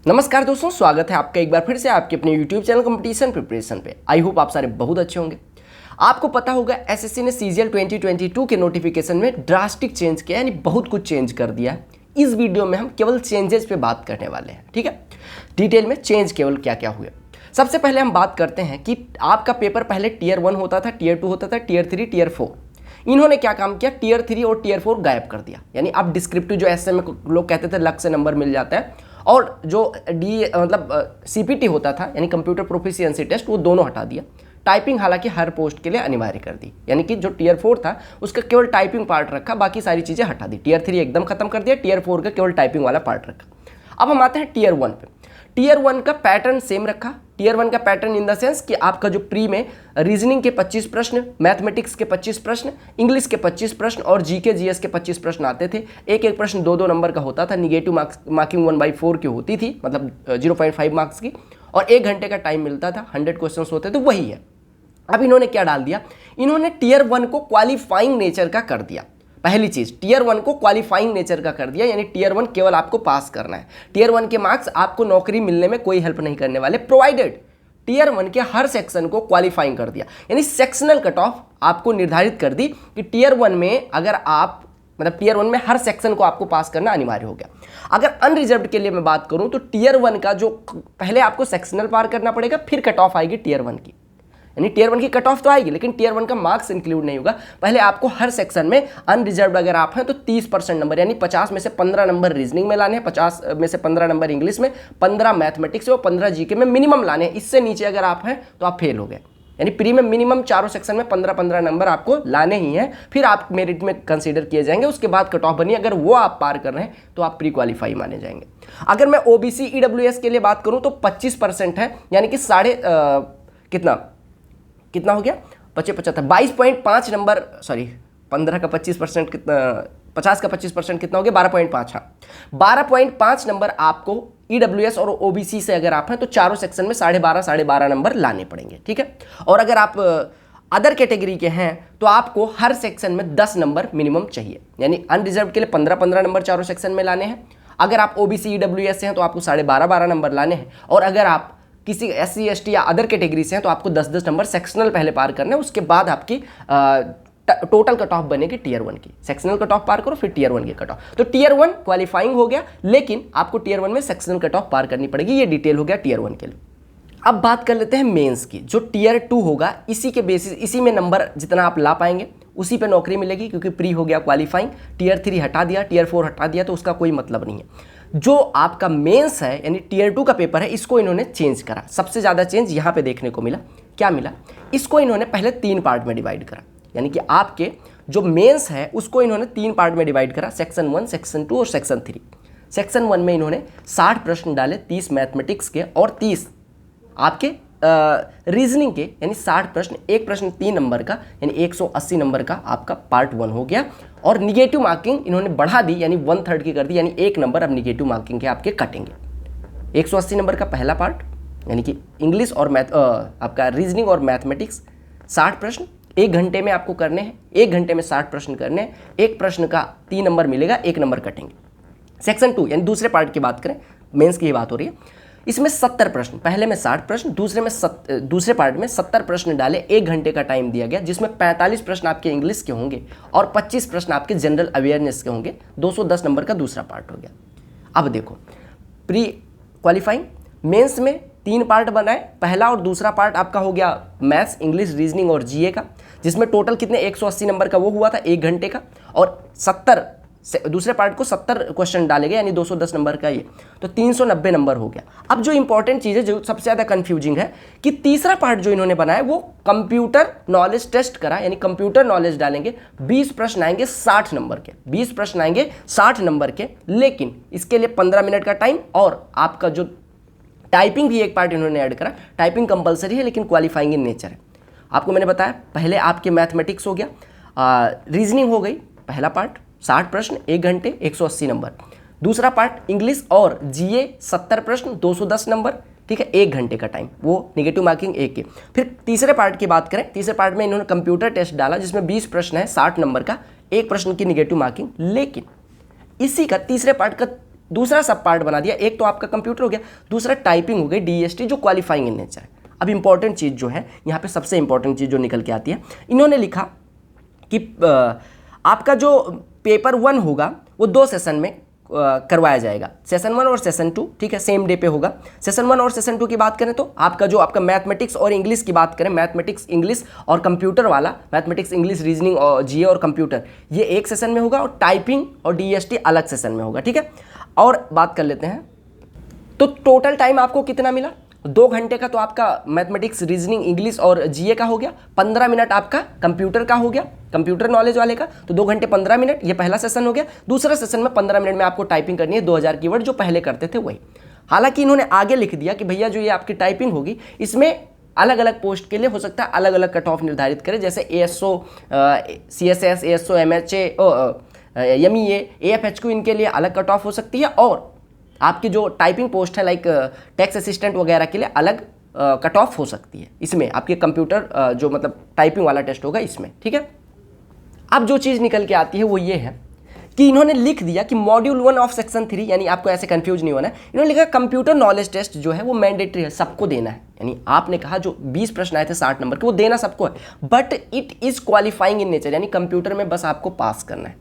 नमस्कार दोस्तों, स्वागत है आपका एक बार फिर से आपके अपने YouTube चैनल कंपटीशन प्रिपरेशन पे। आई होप आप सारे बहुत अच्छे होंगे। आपको पता होगा एसएससी ने सीजीएल 2022 के नोटिफिकेशन में ड्रास्टिक चेंज किया, यानी बहुत कुछ चेंज कर दिया है। इस वीडियो में हम केवल चेंजेस पे बात करने वाले हैं, ठीक है। डिटेल में चेंज केवल क्या क्या हुए। सबसे पहले हम बात करते हैं कि आपका पेपर पहले टीयर 1 होता था, टीयर 2 होता था, टीयर 3, टीयर 4। इन्होंने क्या काम किया, टीयर 3 और टीयर 4 गायब कर दिया। यानी अब डिस्क्रिप्टिव जो एसए में लोग कहते थे लक से नंबर मिल जाता है, और जो सीपीटी होता था यानी कंप्यूटर प्रोफिशिएंसी टेस्ट, वो दोनों हटा दिया। टाइपिंग हालांकि हर पोस्ट के लिए अनिवार्य कर दी, यानी कि जो टीयर 4 था उसका केवल टाइपिंग पार्ट रखा, बाकी सारी चीज़ें हटा दी। टीयर 3 एकदम खत्म कर दिया, टीयर 4 का केवल टाइपिंग वाला पार्ट रखा। अब हम आते हैं टीयर 1 पे। टीयर 1 का पैटर्न सेम रखा। टीयर 1 का पैटर्न इन द सेंस कि आपका जो प्री में रीजनिंग के 25 प्रश्न, मैथमेटिक्स के 25 प्रश्न, इंग्लिश के 25 प्रश्न और जीके जीएस के 25 प्रश्न आते थे। एक एक प्रश्न 2-2 नंबर का होता था। निगेटिव मार्किंग 1/4 की होती थी, मतलब 0.5 मार्क्स की, और 1 घंटे का टाइम मिलता था। 100 क्वेश्चन होते थे, वही है। अब इन्होंने क्या डाल दिया, इन्होंने टीयर 1 को क्वालिफाइंग नेचर का कर दिया। पहली चीज, टीयर 1 को क्वालिफाइंग नेचर का कर दिया, यानी टीयर 1 केवल आपको पास करना है। टीयर 1 के मार्क्स आपको नौकरी मिलने में कोई हेल्प नहीं करने वाले, प्रोवाइडेड टीयर 1 के हर सेक्शन को क्वालिफाइंग कर दिया। यानी सेक्शनल कट ऑफ आपको निर्धारित कर दी कि टीयर 1 में अगर आप टीयर 1 में हर सेक्शन को आपको पास करना अनिवार्य हो गया। अगर अनरिजर्व्ड के लिए मैं बात करूं तो टीयर 1 का जो पहले आपको सेक्शनल पार करना पड़ेगा, फिर कट ऑफ आएगी टीयर 1 की। यानी टीयर 1 की कट ऑफ तो आएगी, लेकिन टीयर 1 का मार्क्स इंक्लूड नहीं होगा। पहले आपको हर सेक्शन में अनरिजर्व्ड अगर आप हैं तो 30% नंबर, यानी 50 में से 15 नंबर रीजनिंग में लाने हैं, 50 में से 15 नंबर इंग्लिश में, 15 मैथमेटिक्स और 15 जीके में मिनिमम लाने हैं। इससे नीचे अगर आप हैं तो आप फेल हो गए। यानी प्री में मिनिमम चारों सेक्शन में 15-15 नंबर आपको लाने ही हैं, फिर आप मेरिट में कंसीडर किए जाएंगे। उसके बाद कट ऑफ बनी, अगर वो आप पार कर रहे हैं तो आप प्री क्वालिफाई माने जाएंगे। अगर मैं ओबीसी ईडब्ल्यूएस के लिए बात करूं तो 25% है, यानी कि कितना हो गया, 22.5 नंबर, सॉरी 15 का 25% कितना, 50 का 25% कितना हो गया, 12.5। हाँ, 12.5 नंबर आपको ईडब्ल्यूएस और ओबीसी से अगर आप हैं तो चारों सेक्शन में 12.5 नंबर लाने पड़ेंगे, ठीक है। और अगर आप अदर कैटेगरी के हैं तो आपको हर सेक्शन में 10 नंबर मिनिमम चाहिए। यानी अनरिजर्व के लिए 15-15 नंबर चारों सेक्शन में लाने हैं। अगर आप ओबीसी ईडब्ल्यूएस से हैं तो आपको 12.5 नंबर लाने हैं। और अगर आप किसी एससी एसटी या अदर कैटेगरी से हैं तो आपको 10-10 नंबर सेक्शनल पहले पार करना है। उसके बाद आपकी टोटल कट ऑफ बनेगी टीयर 1 की। सेक्शनल कट ऑफ पार करो, फिर टीयर 1 की कट ऑफ। तो टीयर 1 क्वालिफाइंग हो गया, लेकिन आपको टीयर 1 में सेक्शनल कट ऑफ पार करनी पड़ेगी। ये डिटेल हो गया टीयर 1 के लिए। अब बात कर लेते हैं मेंस की। जो टीयर 2 होगा, इसी के बेसिस, इसी में नंबर जितना आप ला पाएंगे उसी पे नौकरी मिलेगी, क्योंकि प्री हो गया क्वालिफाइंग। टीयर 3 हटा दिया, टीयर 4 हटा दिया, तो उसका कोई मतलब नहीं है। जो आपका मेंस है यानी टीयर 2 का पेपर है, इसको इन्होंने चेंज करा। सबसे ज़्यादा चेंज यहाँ पे देखने को मिला। क्या मिला, इसको इन्होंने पहले 3 पार्ट में डिवाइड करा। यानी कि आपके जो मेंस है उसको इन्होंने 3 पार्ट में डिवाइड करा, सेक्शन 1, सेक्शन 2 और सेक्शन 3। सेक्शन 1 में इन्होंने 60 प्रश्न डाले, 30 मैथमेटिक्स के और 30 आपके रीजनिंग के, यानी 60 प्रश्न, एक प्रश्न 3 नंबर का, यानी 180 नंबर का आपका पार्ट 1 हो गया। और निगेटिव मार्किंग इन्होंने बढ़ा दी, यानी 1/3 की कर दी, यानी 1 नंबर अब निगेटिव मार्किंग के आपके कटेंगे। 180 नंबर का पहला पार्ट, यानी कि इंग्लिश और आपका रीजनिंग और मैथमेटिक्स 60 प्रश्न 1 घंटे में आपको करने हैं। 1 घंटे में 60 प्रश्न करने हैं। एक प्रश्न का 3 नंबर मिलेगा, 1 नंबर कटेंगे। सेक्शन 2 यानी दूसरे पार्ट की बात करें, मेंस की बात हो रही है, इसमें 70 प्रश्न, पहले में 60 प्रश्न, दूसरे पार्ट में 70 प्रश्न डाले। 1 घंटे का टाइम दिया गया, जिसमें 45 प्रश्न आपके इंग्लिश के होंगे और 25 प्रश्न आपके जनरल अवेयरनेस के होंगे। 210 नंबर का दूसरा पार्ट हो गया। अब देखो, प्री क्वालिफाइंग मेंस में 3 पार्ट बनाए। पहला और दूसरा पार्ट आपका हो गया मैथ्स, इंग्लिश, रीजनिंग और जीए का, जिसमें टोटल कितने 180 नंबर का वो हुआ था 1 घंटे का, और 70 दूसरे पार्ट को 70 क्वेश्चन डाले गए, यानी 210 नंबर का ये, तो 390 नंबर हो गया। अब जो इंपॉर्टेंट चीज़ है, जो सबसे ज़्यादा कंफ्यूजिंग है, कि तीसरा पार्ट जो इन्होंने बनाया वो कंप्यूटर नॉलेज टेस्ट करा, यानी कंप्यूटर नॉलेज डालेंगे। 20 प्रश्न आएंगे 60 नंबर के, 20 प्रश्न आएंगे 60 नंबर के, लेकिन इसके लिए 15 मिनट का टाइम, और आपका जो टाइपिंग भी एक पार्ट इन्होंने ऐड करा। टाइपिंग कंपलसरी है, लेकिन क्वालिफाइंग इन नेचर है। आपको मैंने बताया, पहले आपके मैथमेटिक्स हो गया, रीजनिंग हो गई, पहला पार्ट 60 प्रश्न 1 घंटे 180 नंबर। दूसरा पार्ट इंग्लिश और जीए 70 प्रश्न 210 नंबर, ठीक है, 1 घंटे का टाइम, वो निगेटिव मार्किंग 1 के। फिर तीसरे पार्ट की बात करें, तीसरे पार्ट में इन्होंने कंप्यूटर टेस्ट डाला, जिसमें 20 प्रश्न है 60 नंबर का, 1 प्रश्न की निगेटिव मार्किंग। लेकिन इसी का तीसरे पार्ट का दूसरा सब पार्ट बना दिया, एक तो आपका कंप्यूटर हो गया, दूसरा टाइपिंग हो गई DST जो क्वालिफाइंग इन नेचर है। अब इंपॉर्टेंट चीज़ जो है यहाँ पे, सबसे इंपॉर्टेंट चीज़ जो निकल के आती है, इन्होंने लिखा कि आपका जो पेपर 1 होगा वो 2 सेशन में करवाया जाएगा, सेशन 1 और सेशन 2, ठीक है, सेम डे पे होगा। सेशन 1 और सेशन 2 की बात करें तो आपका जो आपका मैथमेटिक्स और इंग्लिश की बात करें, मैथमेटिक्स इंग्लिश और कंप्यूटर वाला, मैथमेटिक्स इंग्लिश रीजनिंग और GA और कंप्यूटर, ये एक सेशन में होगा और टाइपिंग और DST अलग सेशन में होगा, ठीक है। और बात कर लेते हैं तो टोटल टाइम आपको कितना मिला, 2 घंटे का तो आपका मैथमेटिक्स रीजनिंग इंग्लिश और GA का हो गया, 15 मिनट आपका कंप्यूटर का हो गया, कंप्यूटर नॉलेज वाले का, तो 2 घंटे 15 मिनट, ये पहला सेशन हो गया। दूसरा सेशन में 15 मिनट में आपको टाइपिंग करनी है 2000 कीवर्ड, जो पहले करते थे वही। हालांकि इन्होंने आगे लिख दिया कि भैया जो ये आपकी टाइपिंग होगी, इसमें अलग अलग पोस्ट के लिए हो सकता है अलग अलग कट ऑफ निर्धारित करें, जैसे ASO CSS ASO MHA MEA AFHQ, इनके लिए अलग कट ऑफ हो सकती है, और आपकी जो टाइपिंग पोस्ट है लाइक टेक्स्ट असिस्टेंट वगैरह के लिए अलग कट ऑफ हो सकती है। इसमें आपके कंप्यूटर जो मतलब टाइपिंग वाला टेस्ट होगा इसमें, ठीक है। अब जो चीज़ निकल के आती है वो ये है कि इन्होंने लिख दिया कि मॉड्यूल 1 ऑफ सेक्शन 3, यानी आपको ऐसे कंफ्यूज नहीं होना है, इन्होंने लिखा कंप्यूटर नॉलेज टेस्ट जो है वो मैंडेटरी है, सबको देना है। यानी आपने कहा जो 20 प्रश्न आए थे 60 नंबर के, वो देना सबको है, but it is qualifying in nature, यानी कंप्यूटर में बस आपको पास करना है,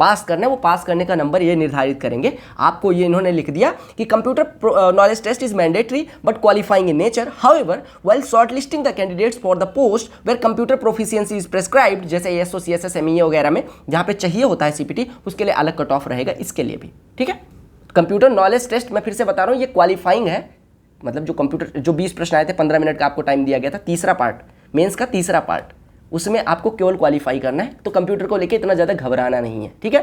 पास करना है। वो पास करने का नंबर ये निर्धारित करेंगे आपको। ये इन्होंने लिख दिया कि computer knowledge test is mandatory but qualifying in nature, however while shortlisting the candidates for the post where computer proficiency is prescribed, जैसे ASO CSS MEA वगैरह में जहाँ पे चाहिए होता है CPT, उसके लिए अलग कट ऑफ रहेगा, इसके लिए भी, ठीक है। कंप्यूटर नॉलेज टेस्ट मैं फिर से बता रहा हूँ, ये क्वालिफाइंग है, मतलब जो कंप्यूटर जो 20 प्रश्न आए थे, 15 मिनट का आपको टाइम दिया गया था, तीसरा पार्ट मेंस का तीसरा पार्ट, उसमें आपको केवल क्वालिफाई करना है, तो कंप्यूटर को लेकर इतना ज़्यादा घबराना नहीं है, ठीक है।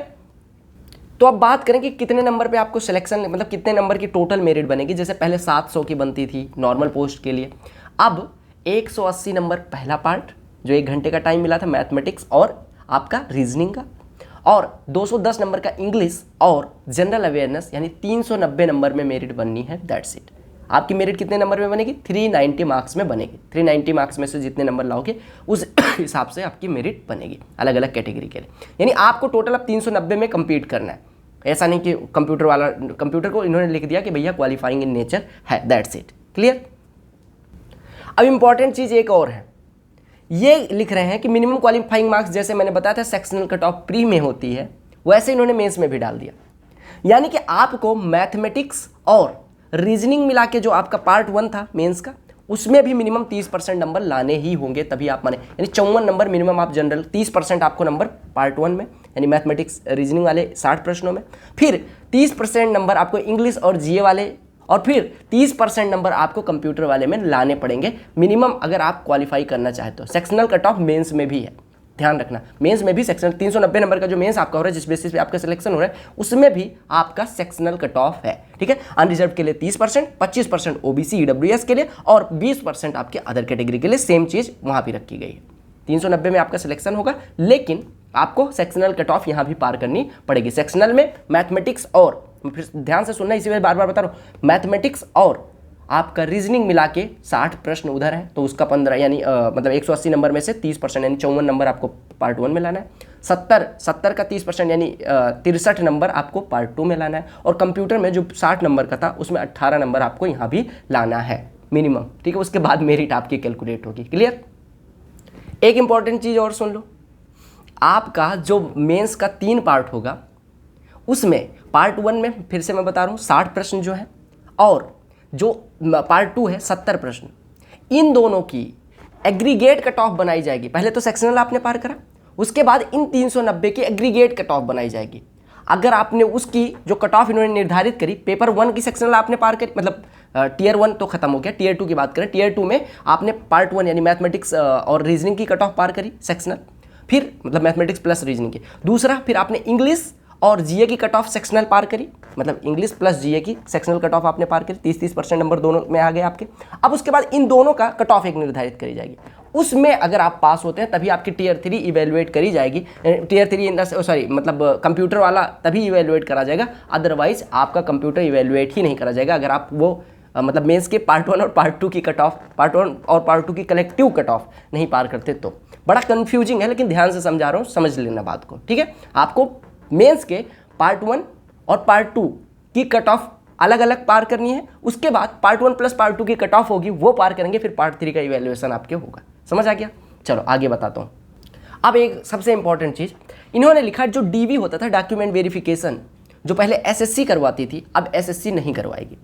तो अब बात करें कि कितने नंबर पे आपको सिलेक्शन, मतलब कितने नंबर की टोटल मेरिट बनेगी। जैसे पहले 700 की बनती थी नॉर्मल पोस्ट के लिए, अब 180 नंबर पहला पार्ट जो 1 घंटे का टाइम मिला था मैथमेटिक्स और आपका रीजनिंग का, और 210 नंबर का इंग्लिश और जनरल अवेयरनेस, यानी 390 नंबर में मेरिट बननी है, दैट्स इट। आपकी मेरिट कितने नंबर में बनेगी, 390 मार्क्स में बनेगी। 390 मार्क्स में से जितने नंबर लाओगे उस हिसाब से आपकी मेरिट बनेगी अलग अलग कैटेगरी के लिए। यानी आपको टोटल अब 390 में कम्पीट करना है, ऐसा नहीं कि कंप्यूटर वाला, कंप्यूटर को इन्होंने लिख दिया कि भैया क्वालिफाइंग इन नेचर है, दैट्स इट, क्लियर। अब इंपॉर्टेंट चीज़ एक और है, ये लिख रहे हैं कि मिनिमम क्वालिफाइंग मार्क्स, जैसे मैंने बताया था सेक्शनल कट ऑफ प्री में होती है, वैसे इन्होंने मेंस में भी डाल दिया। यानी कि आपको मैथमेटिक्स और रीजनिंग मिला के जो आपका पार्ट 1 था मेंस का, उसमें भी मिनिमम 30% नंबर लाने ही होंगे, तभी आप माने, यानी 54 नंबर मिनिमम आप जनरल, 30% आपको नंबर पार्ट 1 में, यानी मैथमेटिक्स रीजनिंग वाले 60 प्रश्नों में, फिर 30% नंबर आपको इंग्लिश और GA वाले, और फिर 30% नंबर आपको कंप्यूटर वाले में लाने पड़ेंगे मिनिमम, अगर आप क्वालिफाई करना चाहते हो। सेक्शनल कट ऑफ मेंस में भी है, ध्यान रखना, मेंस में भी सेक्शनल 390 नंबर का जो मेंस आपका हो रहा है, जिस बेसिस पे आपका सिलेक्शन हो रहा है, उसमें भी आपका सेक्शनल कट ऑफ है, ठीक है। अनरिजर्व के लिए 30%, 25% OBC EWS के लिए, और 20% आपके अदर कैटेगरी के लिए, सेम चीज़ वहाँ भी रखी गई है। 390 में आपका सिलेक्शन होगा, लेकिन आपको सेक्शनल कट ऑफ यहाँ भी पार करनी पड़ेगी। सेक्शनल में मैथमेटिक्स और, फिर ध्यान से सुनना, इसी वजह बार बार बता रहा हूँ, मैथमेटिक्स और आपका रीजनिंग मिला के 60 प्रश्न उधर है, तो उसका 15 यानी मतलब 180 नंबर में से 30% यानी 54 नंबर आपको पार्ट 1 में लाना है। 70 का 30% यानी 63 नंबर आपको पार्ट 2 में लाना है, और कंप्यूटर में जो 60 नंबर का था उसमें 18 नंबर आपको यहाँ भी लाना है मिनिमम, ठीक है। उसके बाद मेरिट आपकी कैलकुलेट होगी, क्लियर। एक इंपॉर्टेंट चीज़ और सुन लो, आपका जो मेंस का 3 पार्ट होगा, उसमें पार्ट 1 में फिर से मैं बता रहा हूँ 60 प्रश्न जो है, और जो पार्ट 2 है 70 प्रश्न, इन दोनों की एग्रीगेट कट ऑफ बनाई जाएगी। पहले तो सेक्शनल आपने पार करा, उसके बाद इन 390 की एग्रीगेट कट ऑफ बनाई जाएगी। अगर आपने उसकी जो कट ऑफ इन्होंने निर्धारित करी, पेपर 1 की सेक्शनल आपने पार करी, मतलब टियर 1 तो खत्म हो गया, टियर 2 की बात करें, टियर 2 में आपने पार्ट 1 यानी मैथमेटिक्स और रीजनिंग की कट ऑफ पार करी सेक्शनल, फिर मतलब मैथमेटिक्स प्लस रीजनिंग की। दूसरा, फिर आपने इंग्लिश और GA की कट ऑफ सेक्शनल पार करी, मतलब इंग्लिश प्लस GA की सेक्शनल कट ऑफ आपने पार करी, 30% नंबर दोनों में आ गए आपके। अब उसके बाद इन दोनों का कट ऑफ एक निर्धारित करी जाएगी, उसमें अगर आप पास होते हैं तभी आपकी टियर 3 इवेलुएट करी जाएगी। टियर 3 मतलब कंप्यूटर वाला तभी इवेलुएट करा जाएगा, अदरवाइज आपका कंप्यूटर इवेलुएट ही नहीं करा जाएगा अगर आप वो मतलब मेंस के पार्ट 1 और पार्ट 2 की कट ऑफ, पार्ट 1 और पार्ट 2 की कलेक्टिव कट ऑफ नहीं पार करते। तो बड़ा कन्फ्यूजिंग है, लेकिन ध्यान से समझा रहा हूँ, समझ लेना बात को, ठीक है। आपको मेंस के पार्ट 1 और पार्ट 2 की कट ऑफ अलग अलग पार करनी है, उसके बाद पार्ट 1 प्लस पार्ट 2 की कट ऑफ होगी वो पार करेंगे, फिर पार्ट 3 का इवैल्यूएशन आपके होगा। समझ आ गया? चलो आगे बताता हूँ। अब एक सबसे इंपॉर्टेंट चीज़ इन्होंने लिखा, जो डीवी होता था डॉक्यूमेंट वेरिफिकेशन, जो पहले एसएससी करवाती थी अब एसएससी नहीं करवाएगी।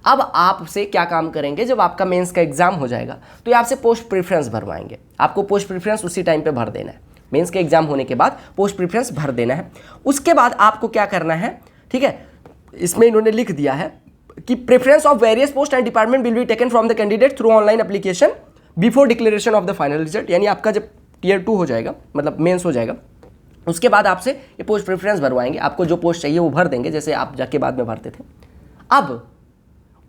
अब आपसे क्या काम करेंगे, जब आपका मेंस का एग्जाम हो जाएगा तो ये आपसे पोस्ट प्रेफरेंस भरवाएंगे। आपको पोस्ट प्रेफरेंस उसी टाइम पे भर देना है, मेंस के एग्जाम होने के बाद पोस्ट प्रेफरेंस भर देना है। उसके बाद आपको क्या करना है, ठीक है, इसमें इन्होंने लिख दिया है कि preference of various post and department will be taken from the candidate through online application before declaration of the final result. यानी आपका जब टियर 2 हो जाएगा, मतलब मेंस हो जाएगा, उसके बाद आपसे ये पोस्ट प्रेफरेंस भरवाएंगे। आपको जो पोस्ट चाहिए वो भर देंगे, जैसे आप जाके बाद में भरते थे। अब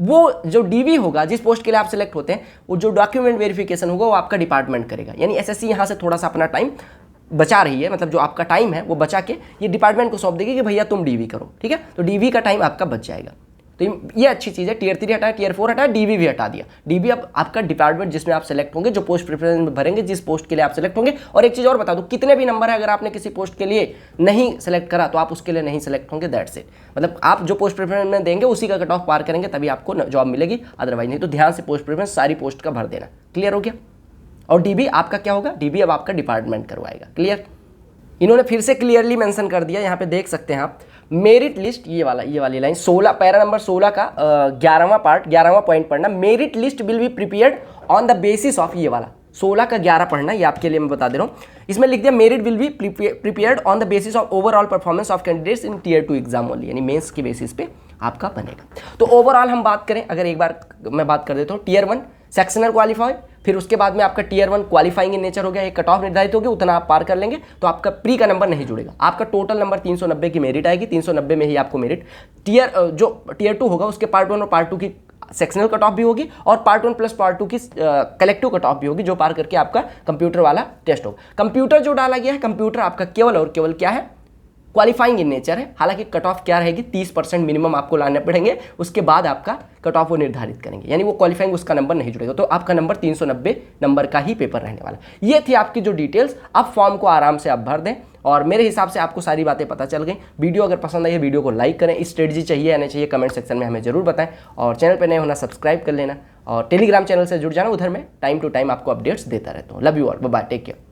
वो जो डीवी होगा, जिस पोस्ट के लिए आप सिलेक्ट होते हैं, वो जो डॉक्यूमेंट वेरिफिकेशन होगा वो आपका डिपार्टमेंट करेगा। यानी एसएससी यहाँ से थोड़ा सा अपना टाइम बचा रही है, मतलब जो आपका टाइम है वो बचा के ये डिपार्टमेंट को सौंप देगी कि भैया तुम डीवी करो, ठीक है। तो डीवी का टाइम आपका बच जाएगा। तो ये अच्छी चीज़ है। टियर 3 हटाया, टियर 4 हटाया, डीवी भी हटा दिया। डीवी अब आपका डिपार्टमेंट जिसमें आप सेलेक्ट होंगे, जो पोस्ट प्रेफरेंस में भरेंगे, जिस पोस्ट के लिए आप सेलेक्ट होंगे। और एक चीज़ और बता दूं, कितने भी नंबर है, अगर आपने किसी पोस्ट के लिए नहीं सेलेक्ट करा तो आप उसके लिए नहीं सेलेक्ट होंगे, दैट्स इट। मतलब आप जो पोस्ट प्रेफरेंस में देंगे उसी का कट ऑफ पार करेंगे तभी आपको जॉब मिलेगी, अदरवाइज नहीं। तो ध्यान से पोस्ट प्रेफरेंस सारी पोस्ट का भर देना। क्लियर हो गया? और डीबी आपका क्या होगा, डीबी अब आपका डिपार्टमेंट करवाएगा। क्लियर? इन्होंने फिर से क्लियरली मेंशन कर दिया, यहाँ पे देख सकते हैं आप, मेरिट लिस्ट, ये वाली लाइन 16, पैरा नंबर 16 का 11वां पार्ट 11वां पॉइंट पढ़ना। Merit list will be prepared on the basis of, ये वाला 16 का 11 पढ़ना, ये आपके लिए मैं बता दे रहा हूँ। इसमें लिख दिया merit will be prepared on the basis of overall performance of candidates in tier 2 exam only, यानी मेंस की बेसिस पे आपका बनेगा। तो ओवरऑल हम बात करें, अगर एक बार मैं बात कर देता हूँ, टियर 1 सेक्शनल क्वालिफाई, फिर उसके बाद में आपका टियर 1 क्वालिफाइंग इन नेचर हो गया, एक कट ऑफ निर्धारित होगी, उतना आप पार कर लेंगे तो आपका प्री का नंबर नहीं जुड़ेगा। आपका टोटल नंबर 390 की मेरिट आएगी, 390 में ही आपको मेरिट जो टियर 2 होगा उसके पार्ट 1 और पार्ट 2 की सेक्शनल कट ऑफ भी होगी, और पार्ट 1 प्लस पार्ट 2 की कलेक्टिव कट ऑफ भी होगी, जो पार करके आपका कंप्यूटर वाला टेस्ट होगा। कंप्यूटर जो डाला गया है, कंप्यूटर आपका केवल और केवल क्या है, क्वालिफाइंग इन नेचर है। हालांकि कट ऑफ क्या रहेगी, 30% मिनिमम आपको लाने पड़ेंगे, उसके बाद आपका कट ऑफ वो निर्धारित करेंगे, यानी वो क्वालिफाइंग उसका नंबर नहीं जुड़ेगा। तो आपका नंबर 390 नंबर का ही पेपर रहने वाला। ये थी आपकी जो डिटेल्स। अब फॉर्म को आराम से आप भर दें, और मेरे हिसाब से आपको सारी बातें पता चल गई। वीडियो अगर पसंद आई है, वीडियो को लाइक करें। स्ट्रेटजी चाहिए या नहीं चाहिए कमेंट सेक्शन में हमें जरूर बताएं, और चैनल पर नए होना सब्सक्राइब कर लेना, और टेलीग्राम चैनल से जुड़ जाना, उधर मैं टाइम टू टाइम आपको अपडेट्स देता रहता हूँ। Love you all, bye bye, take care.